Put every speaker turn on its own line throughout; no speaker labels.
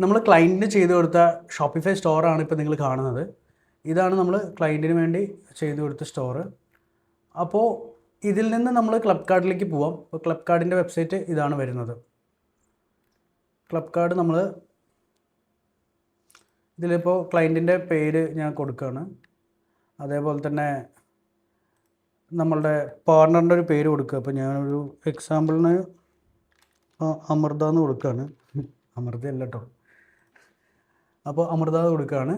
നമ്മൾ ക്ലയൻറ്റിന് ചെയ്തു കൊടുത്ത ഷോപ്പിഫൈ സ്റ്റോറാണ് ഇപ്പോൾ നിങ്ങൾ കാണുന്നത്. ഇതാണ് നമ്മൾ ക്ലയൻറ്റിന് വേണ്ടി ചെയ്തു കൊടുത്ത സ്റ്റോറ്. അപ്പോൾ ഇതിൽ നിന്ന് നമ്മൾ ക്ലബ് കാർഡിലേക്ക് പോവാം. അപ്പോൾ ക്ലബ് കാർഡിൻ്റെ വെബ്സൈറ്റ് ഇതാണ് വരുന്നത്. ക്ലബ് കാർഡ് നമ്മൾ ഇതിലിപ്പോൾ ക്ലയൻറ്റിൻ്റെ പേര് ഞാൻ കൊടുക്കുകയാണ്. അതേപോലെ തന്നെ നമ്മളുടെ പാർട്ണറിൻ്റെ ഒരു പേര് കൊടുക്കുക. അപ്പോൾ ഞാനൊരു എക്സാമ്പിളിന് അമൃത എന്ന് കൊടുക്കുകയാണ്. അമൃത അല്ല കേട്ടോ. അപ്പോൾ അമൃത കൊടുക്കുകയാണ്.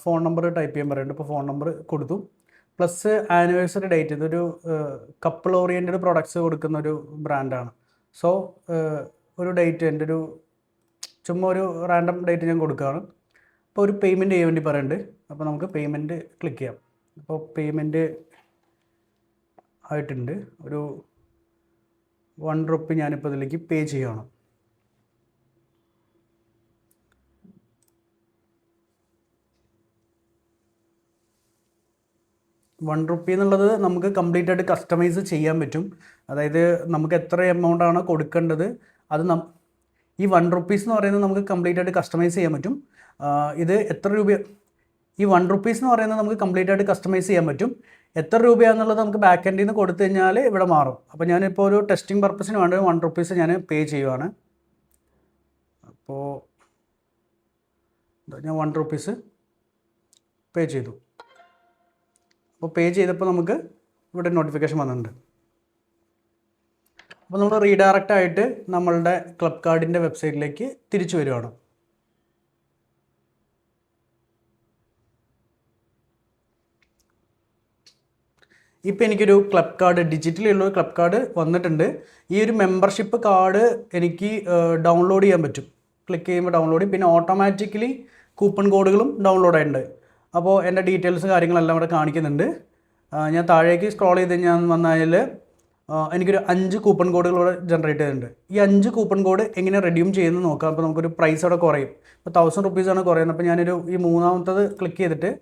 ഫോൺ നമ്പർ ടൈപ്പ് ചെയ്യാൻ പറയുന്നുണ്ട്. ഇപ്പോൾ ഫോൺ നമ്പർ കൊടുത്തു. Plus anniversary date. ഇതൊരു കപ്പിൾ ഓറിയൻറ്റഡ് പ്രൊഡക്ട്സ് കൊടുക്കുന്ന ഒരു ബ്രാൻഡാണ്. സോ ഒരു ഡേറ്റ് എൻ്റെ ഒരു ചുമ്മാ ഒരു റാൻഡം ഡേറ്റ് ഞാൻ കൊടുക്കുകയാണ്. അപ്പോൾ ഒരു പേയ്മെൻറ്റ് ചെയ്യാൻ വേണ്ടി പറയുന്നുണ്ട്. അപ്പോൾ നമുക്ക് പേയ്മെൻറ്റ് ക്ലിക്ക് ചെയ്യാം. അപ്പോൾ പേയ്മെൻറ്റ് ആയിട്ടുണ്ട്. ഒരു ₹1 ഞാനിപ്പോൾ ഇതിലേക്ക് പേ ചെയ്യുകയാണ്. ₹1 എന്നുള്ളത് നമുക്ക് കംപ്ലീറ്റ് ആയിട്ട് കസ്റ്റമൈസ് ചെയ്യാൻ പറ്റും. അതായത് നമുക്ക് എത്ര എമൗണ്ട് ആണ് കൊടുക്കേണ്ടത് അത് ഈ ₹1 എന്ന് പറയുന്നത് നമുക്ക് കംപ്ലീറ്റ് ആയിട്ട് കസ്റ്റമൈസ് ചെയ്യാൻ പറ്റും. ഇത് എത്ര രൂപ, ഈ ₹1 എന്ന് പറയുന്നത് നമുക്ക് കംപ്ലീറ്റ് ആയിട്ട് കസ്റ്റമൈസ് ചെയ്യാൻ പറ്റും. എത്ര രൂപയാണെന്നുള്ളത് നമുക്ക് ബാക്ക് എൻഡിൽ നിന്ന് കൊടുത്തു കഴിഞ്ഞാൽ ഇവിടെ മാറും. അപ്പോൾ ഞാനിപ്പോൾ ഒരു ടെസ്റ്റിംഗ് പർപ്പസിന് വേണ്ടി ₹1 ഞാൻ പേ ചെയ്യുവാണ്. അപ്പോൾ ഞാൻ ₹1 പേ ചെയ്തു. അപ്പോൾ പേ ചെയ്തപ്പോൾ നമുക്ക് ഇവിടെ നോട്ടിഫിക്കേഷൻ വന്നിട്ടുണ്ട്. അപ്പോൾ നമ്മൾ റീഡയറക്റ്റ് ആയിട്ട് നമ്മളുടെ ക്ലബ് കാർഡിൻ്റെ വെബ്സൈറ്റിലേക്ക് തിരിച്ചു വരുവാണ്. ഇപ്പോൾ എനിക്കൊരു ക്ലബ് കാർഡ്, ഡിജിറ്റലുള്ള ഒരു ക്ലബ് കാർഡ് വന്നിട്ടുണ്ട്. ഈ ഒരു മെമ്പർഷിപ്പ് കാർഡ് എനിക്ക് ഡൗൺലോഡ് ചെയ്യാൻ പറ്റും. ക്ലിക്ക് ചെയ്യുമ്പോൾ ഡൗൺലോഡ് ചെയ്യും. പിന്നെ ഓട്ടോമാറ്റിക്കലി കൂപ്പൺ കോഡുകളും ഡൗൺലോഡ് ആയിട്ടുണ്ട്. അപ്പോൾ എൻ്റെ ഡീറ്റെയിൽസ് കാര്യങ്ങളെല്ലാം ഇവിടെ കാണിക്കുന്നുണ്ട്. ഞാൻ താഴേക്ക് സ്ക്രോൾ ചെയ്ത് ഞാൻ വന്നാൽ എനിക്കൊരു 5 കൂപ്പൺ കോഡുകൾ ഇവിടെ ജനറേറ്റ് ചെയ്തിട്ടുണ്ട്. ഈ 5 കൂപ്പൺ കോഡ് എങ്ങനെ റെഡ്യൂം ചെയ്യുന്നത് നോക്കാം. അപ്പോൾ നമുക്കൊരു പ്രൈസ് അവിടെ കുറയും. ഇപ്പോൾ ₹1000 കുറയുന്നത്. അപ്പോൾ ഞാനൊരു ഈ മൂന്നാമത്തത് ക്ലിക്ക് ചെയ്തിട്ട്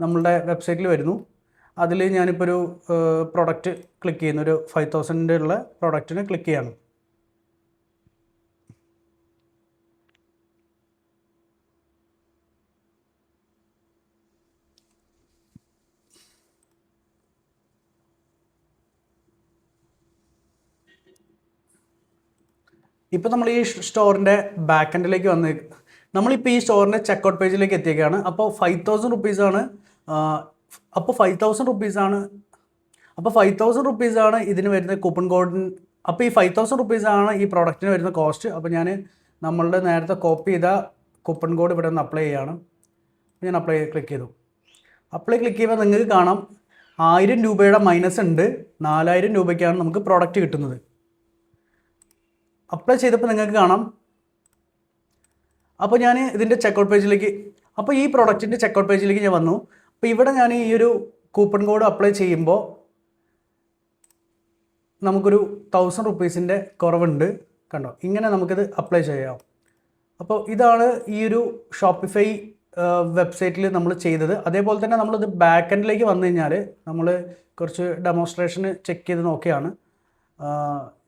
നമ്മളുടെ വെബ്സൈറ്റിൽ വരുന്നു. അതിൽ ഞാനിപ്പോൾ ഒരു പ്രൊഡക്റ്റ് ക്ലിക്ക് ചെയ്യുന്നു. ഒരു 5000 ഉള്ള പ്രൊഡക്റ്റിന് ക്ലിക്ക് ചെയ്യണം. ഇപ്പോൾ നമ്മൾ ഈ സ്റ്റോറിൻ്റെ ബാക്ക് എൻഡിലേക്ക് നമ്മളിപ്പോൾ ഈ സ്റ്റോറിൻ്റെ ചെക്കൗട്ട് പേജിലേക്ക് എത്തിയേക്കാണ്. അപ്പോൾ ₹5000 ആണ്. അപ്പോൾ ₹5000 ആണ് ഇതിന് വരുന്ന കൂപ്പൺ കോഡിന്. അപ്പോൾ ഈ ₹5000 ആണ് ഈ പ്രോഡക്റ്റിന് വരുന്ന കോസ്റ്റ്. അപ്പോൾ ഞാൻ നമ്മളുടെ നേരത്തെ കോപ്പി ചെയ്ത കൂപ്പൺ കോഡ് ഇവിടെ നിന്ന് അപ്ലൈ ചെയ്യുകയാണ്. ഞാൻ അപ്ലൈ ക്ലിക്ക് ചെയ്തു. അപ്ലൈ ക്ലിക്ക് ചെയ്യുമ്പോൾ നിങ്ങൾക്ക് കാണാം ₹1000 മൈനസ് ഉണ്ട്. ₹4000 നമുക്ക് പ്രോഡക്റ്റ് കിട്ടുന്നത്. അപ്ലൈ ചെയ്തപ്പോൾ നിങ്ങൾക്ക് കാണാം. അപ്പോൾ ഞാൻ ഇതിൻ്റെ ചെക്കൗട്ട് പേജിലേക്ക്, അപ്പോൾ ഈ പ്രോഡക്റ്റിൻ്റെ ചെക്കൗട്ട് പേജിലേക്ക് ഞാൻ വന്നു. അപ്പോൾ ഇവിടെ ഞാൻ ഈ ഒരു കൂപ്പൺ കോഡ് അപ്ലൈ ചെയ്യുമ്പോൾ നമുക്കൊരു ₹1000 കുറവുണ്ട്. കണ്ടോ, ഇങ്ങനെ നമുക്കിത് അപ്ലൈ ചെയ്യാം. അപ്പോൾ ഇതാണ് ഈ ഒരു ഷോപ്പിഫൈ വെബ്സൈറ്റിൽ നമ്മൾ ചെയ്തത്. അതേപോലെ തന്നെ നമ്മളിത് ബാക്ക് എൻഡിലേക്ക് വന്നു കഴിഞ്ഞാൽ നമ്മൾ കുറച്ച് ഡെമോൺസ്ട്രേഷന് ചെക്ക് ചെയ്ത് നോക്കിയാണ്.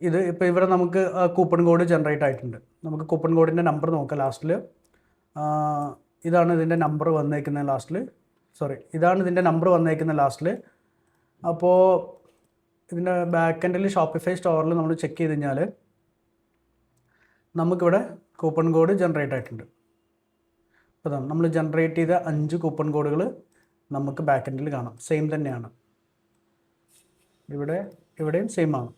ഇത് ഇപ്പോൾ ഇവിടെ നമുക്ക് കൂപ്പൺ കോഡ് ജനറേറ്റ് ആയിട്ടുണ്ട്. നമുക്ക് കൂപ്പൺ കോഡിൻ്റെ നമ്പർ നോക്കാം. ലാസ്റ്റിൽ ഇതാണ് ഇതിൻ്റെ നമ്പർ വന്നേക്കുന്നത് ലാസ്റ്റിൽ. ഇതാണ് ഇതിൻ്റെ നമ്പർ വന്നേക്കുന്നത് ലാസ്റ്റിൽ. അപ്പോൾ ഇതിൻ്റെ ബാക്ക് എൻഡിൽ ഷോപ്പിഫൈ സ്റ്റോറിൽ നമ്മൾ ചെക്ക് ചെയ്ത് കഴിഞ്ഞാൽ നമുക്കിവിടെ കൂപ്പൺ കോഡ് ജനറേറ്റ് ആയിട്ടുണ്ട്. അപ്പോൾ അതാണ് നമ്മൾ ജനറേറ്റ് ചെയ്ത 5 കൂപ്പൺ കോഡുകൾ നമുക്ക് ബാക്ക് എൻഡിൽ കാണാം. സെയിം തന്നെയാണ്. ഇവിടെയും സെയിം ആണ്.